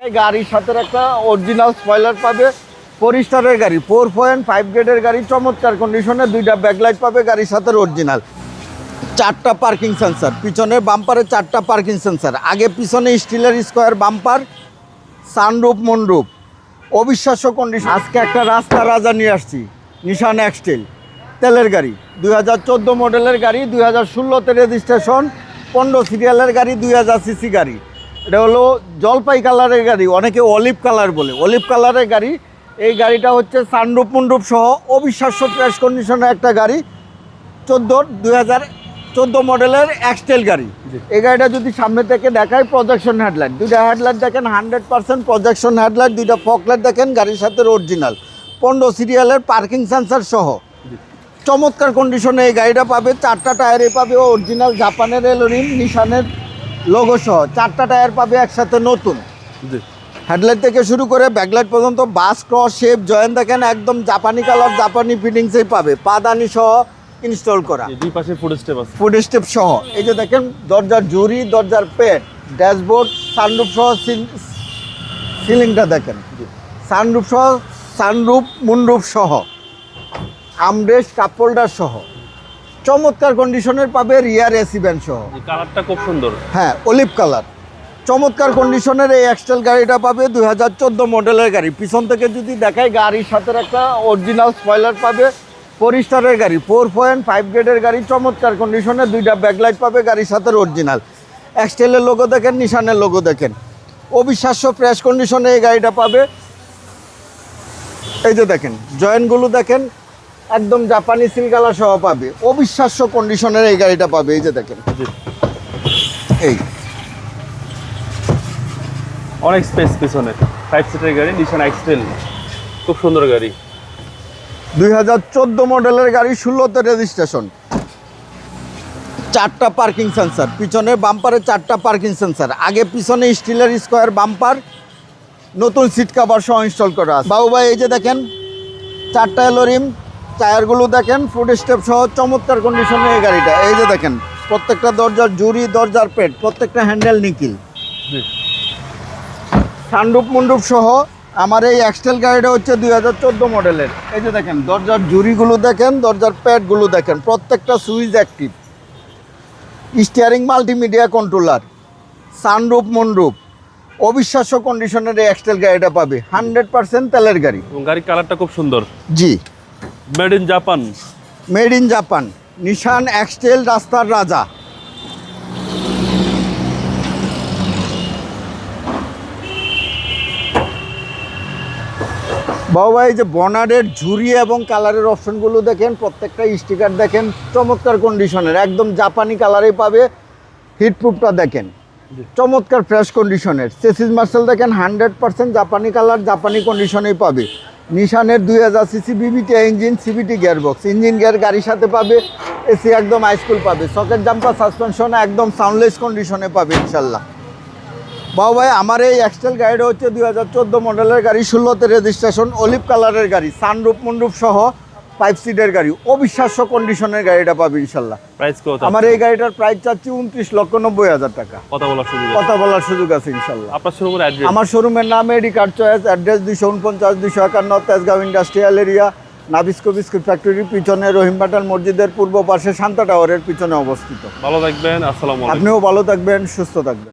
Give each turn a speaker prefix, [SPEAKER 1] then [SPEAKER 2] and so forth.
[SPEAKER 1] গাড়ির সাথে একটা অরিজিনাল স্পয়লার পাবে, পরিস্টারের গাড়ি 4.5 গ্রেডের গাড়ি, চমৎকার কন্ডিশনে, দুইটা ব্যাকলাইট পাবে গাড়ির সাথে অরিজিনাল, 4টা পার্কিং সেন্সার, পিছনের বাম্পারে 4টা পার্কিং সেন্সার, আগে পিছনে স্টিলের স্কোয়ার বাম্পার, সানরুফ মনরুফ, অবিশ্বাস্য কন্ডিশন। আজকে একটা রাস্তা রাজা নিয়ে আসছি, নিশান এক্সটেল তেলের গাড়ি, 2014 মডেলের গাড়ি, 2016তে রেজিস্ট্রেশন, 15 সিরিয়ালের গাড়ি, 2000 সিসি গাড়ি। এটা হলো জলপাই কালারের গাড়ি, অনেকে অলিভ কালার বলে, অলিভ কালারের গাড়ি। এই গাড়িটা হচ্ছে সানরুফ মনরুফ সহ অবিশ্বাস্য ফ্রেশ কন্ডিশনের একটা গাড়ি, 2014 মডেলের এক্সটেল গাড়ি। এই গাড়িটা যদি সামনে থেকে দেখায়, প্রজেকশন হেডলাইট, দুইটা হেডলাইট দেখেন 100% প্রজেকশন হেডলাইট, দুইটা ফকলাইট দেখেন গাড়ির সাথে অরিজিনাল, 15 সিরিয়ালের পার্কিং সেন্সার সহ চমৎকার কন্ডিশনে এই গাড়িটা পাবে। 4টা টায়ারে পাবে অরিজিনাল জাপানের এলোরিম নিশানের লোগো সহ, 4টা টায়ার পাবে একসাথে নতুন। হেডলাইট থেকে শুরু করে ব্যাকলাইট পর্যন্ত বাস ক্রস শেপ জয়েন্ট দেখেন একদম জাপানি কালার, জাপানি ফিটিংসেই পাবে, পাদানি সহ ইনস্টল করা,
[SPEAKER 2] দুই পাশে ফুড স্টেপ আছে,
[SPEAKER 1] ফুড স্টেপ সহ। এই যে দেখেন দরজার জুরি, দরজার পেট, ড্যাশবোর্ড, সানরুফ সহ সিলিংটা দেখেন, সানরুফ সহ, সানরুফ মুনরুফ সহ, আমরেস্ট কাপ হোল্ডার সহ চমৎকার কন্ডিশনের পাবে, রিয়ার এসি ব্যান্ড সহ।
[SPEAKER 2] কালারটা খুব সুন্দর,
[SPEAKER 1] হ্যাঁ অলিভ কালার, চমৎকার কন্ডিশনের এই এক্সটেল গাড়িটা পাবে। 2014 মডেলের গাড়ি, পিছন থেকে যদি দেখায় গাড়ির সাথে একটা অরিজিনাল স্পয়লার পাবে, পরিস্টারের গাড়ি 4.5 গ্রেডের গাড়ি, চমৎকার কন্ডিশনে, দুইটা ব্যাকলাইট পাবে গাড়ির সাথে অরিজিনাল, এক্সটেলের লোগো দেখেন, নিশানের লোগো দেখেন, অবিশ্বাস্য ফ্রেশ কন্ডিশনে এই গাড়িটা পাবে। এই যে দেখেন জয়েন্টগুলো দেখেন একদম জাপানি সিল কালার সহ পাবে, অবিশ্বাস্য কন্ডিশনের এই গাড়িটা পাবে। এই যে দেখেন এই
[SPEAKER 2] অনেক স্পেস পিছনে, 5 সিটের গাড়ি, নিশান এক্সটেল, খুব সুন্দর গাড়ি।
[SPEAKER 1] 2014 মডেলের গাড়ি, 16তে রেজিস্ট্রেশন, 4টা পার্কিং সেন্সার, পিছনের বাম্পারে 4টা পার্কিং সেন্সার, আগে পিছনে স্টিলের স্কোয়ার বাম্পার, নতুন সিট কভার সহ ইনস্টল করা আছে। বাবু ভাই এই যে দেখেন 4টা এলোরিম, টায়ারগুলো দেখেন ফুড স্টেপ সহ চমৎকার কন্ডিশনে এই গাড়িটা। এই যে দেখেন প্রত্যেকটা দরজার জুরি, দরজার পেট, প্রত্যেকটা হ্যান্ডেল নিকিল, সানরুফ মন্ডুপ সহ আমার এই এক্সটেল গাড়িটা হচ্ছে 2014 মডেলের। এই যে দেখেন দরজার জুরিগুলো দেখেন, দরজার প্যাডগুলো দেখেন, প্রত্যেকটা switch active, steering multimedia controller, sunroof মন্ডুপ, অবিশ্বাস্য কন্ডিশনের এই এক্সটেল গাড়িটা পাবে, 100% তেলের গাড়ি।
[SPEAKER 2] গাড়ির কালারটা খুব সুন্দর,
[SPEAKER 1] জি
[SPEAKER 2] made in Japan,
[SPEAKER 1] made in Japan, Nissan X-Trail রাস্তার রাজা। বাবু ভাই যে বনারের ঝুরি এবং কালারের অপশনগুলো দেখেন, প্রত্যেকটা স্টিকার দেখেন চমৎকার কন্ডিশনের, একদম জাপানি কালারেই পাবে। হিটপ্রুফটা দেখেন চমৎকার ফ্রেশ কন্ডিশনের, চেসিস মার্সেল দেখেন 100% জাপানি কালার, জাপানি কন্ডিশনেই পাবে। নিশানের 2000 CC BBT engine, CBT gearbox, engine gear গাড়ির সাথে পাবে, এসি একদম হাইস্কুল পাবে, সকেট জাম্পার সাসপেনশন একদম সাউন্ডলেস কন্ডিশনে পাবে ইনশাল্লাহ। বাবু ভাই আমার এই এক্সটেল গাড়িটা হচ্ছে 2014 মডেলের গাড়ি, 16তে রেজিস্ট্রেশন, অলিভ কালারের গাড়ি, সানরুফ মন্ডুপ সহ 5 সিটের গাড়ি, অবিশ্বাস্য কন্ডিশনের গাড়িটা পাবে ইনশাল্লাহ।
[SPEAKER 2] প্রাইস কত?
[SPEAKER 1] আমার এই গাড়িটার প্রাইস চাচ্ছি 29,90,000 টাকা। কথা বলার সুযোগ আছে ইনশাল্লাহ।
[SPEAKER 2] আপনার শোরুমের অ্যাড্রেস? আমার
[SPEAKER 1] শোরুমের নাম AD car choice, address 249-251 Tejgaon industrial area, Nabisco biscuit ফ্যাক্টরির পিছনে, রহিমবাটার মসজিদের পূর্ব পাশে, শান্তা টাওয়ারের পিছনে অবস্থিত।
[SPEAKER 2] ভালো থাকবেন, আসসালামু আলাইকুম।
[SPEAKER 1] আপনিও ভালো থাকবেন, সুস্থ থাকবেন।